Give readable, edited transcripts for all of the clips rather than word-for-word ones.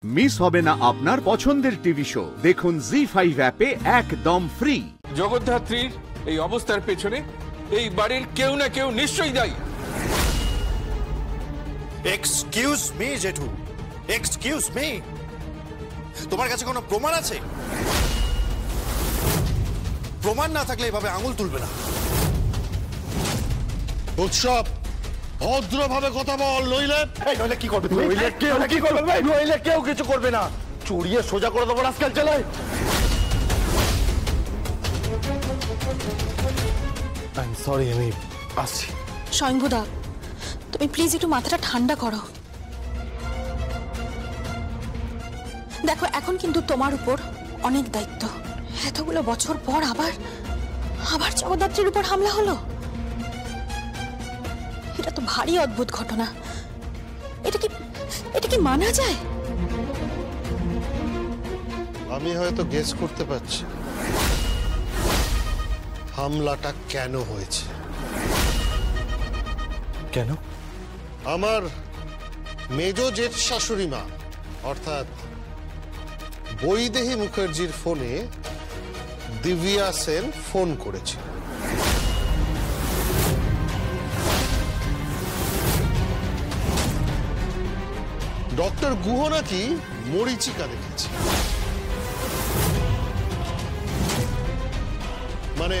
Miss হবে না আপনার পছন্দের টিভি শো। দেখুন জি5 অ্যাপে একদম ফ্রি। জগদ্ধাত্রীর এই অবস্থার পেছনে এই বাড়ির কেউ না কেউ নিশ্চয়ই দায়ী। এক্সকিউজ মি জেঠু, এক্সকিউজ মি, তোমার কাছে কোনো প্রমাণ আছে? প্রমাণ না থাকলে এভাবে আঙুল তুলবে না। উৎসব ভদ্রভাবে কথা বল, নইলে নইলে কি করবে? নইলে কেউ কিছু করবে না, চুরিয়ে সোজা করে দেবো আজকাল চালায়। আই এম সরি, আমি আসছি। স্বয়ংভূদা, তুমি প্লিজ একটু মাথাটা ঠান্ডা করো। দেখো, এখন কিন্তু তোমার উপর অনেক দায়িত্ব। এতগুলো বছর পর আবার জগদ্ধাত্রীর উপর হামলা হলো। এটা তো ভারী অদ্ভুত ঘটনা। এটা কি মানা যায়? আমি হয়তো গেস করতে পারছি হামলাটা কেন হয়েছে। কেন? আমার মেজ জেঠ শাশুড়ি মা অর্থাৎ বৈদেহী মুখার্জির ফোনে দিব্যা সেন ফোন করেছে। ডক্টর গুহ নাকি মরিচিকা দেখেছে, মানে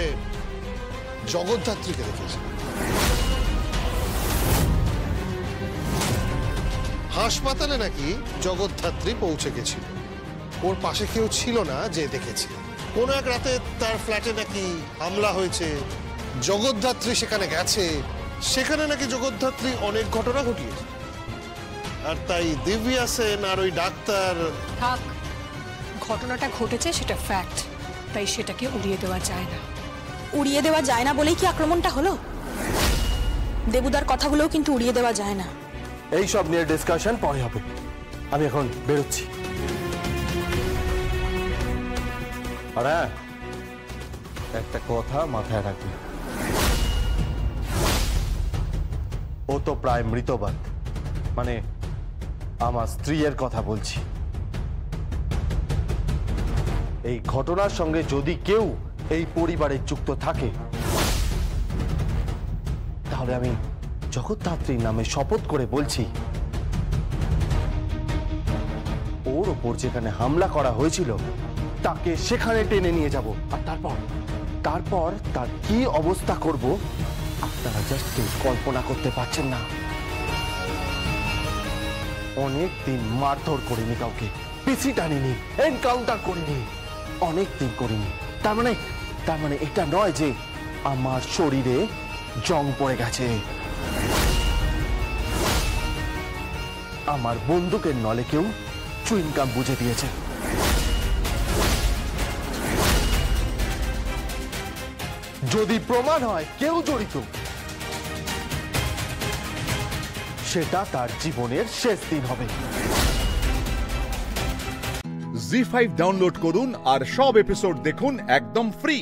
জগদ্ধাত্রীকে দেখেছে। হাসপাতালে নাকি জগদ্ধাত্রী পৌঁছে গেছিল, ওর পাশে কেউ ছিল না যে দেখেছে। কোন এক রাতে তার ফ্ল্যাটে নাকি হামলা হয়েছে, জগদ্ধাত্রী সেখানে গেছে, সেখানে নাকি জগদ্ধাত্রী অনেক ঘটনা ঘটিয়েছে। আর তাই দিব্যা সেন আর ওই ডাক্তার। থাক, ঘটনাটা ঘটেছে সেটা ফ্যাক্ট, তাই সেটাকে উড়িয়ে দেওয়া যায় না। উড়িয়ে দেওয়া যায় না বলেই কি আক্রমণটা হলো? দেবুদার কথাগুলোও কিন্তু উড়িয়ে দেওয়া যায় না। এই সব নিয়ে ডিসকাশন পরে হবে, আমি এখন বেরোচ্ছি। আর একটা কথা মাথায় রাখবি, ও তো প্রায় মৃতবান, মানে আমার স্ত্রীর কথা বলছি। এই ঘটনার সঙ্গে যদি কেউ এই পরিবারে যুক্ত থাকে তাহলে আমি জগদ্ধাত্রীর নামে শপথ করে বলছি, ওর ওপর যেখানে হামলা করা হয়েছিল তাকে সেখানে টেনে নিয়ে যাব। আর তারপর তার কি অবস্থা করব আপনারা জাস্ট কল্পনা করতে পারছেন না। অনেক দিন মারধর করিনি কাউকে, পিছি টানিনি, এনকাউন্টার করিনি, অনেক দিন করিনি। তার মানে এটা নয় যে আমার শরীরে জং পড়ে গেছে। আমার বন্দুকের নলে কেউ চুইংগাম বুঝে দিয়েছে। যদি প্রমাণ হয় কেউ জড়িত, সেটা তার জীবনের শেষ দিন হবে। জি5 ডাউনলোড করুন আর সব এপিসোড দেখুন একদম ফ্রি।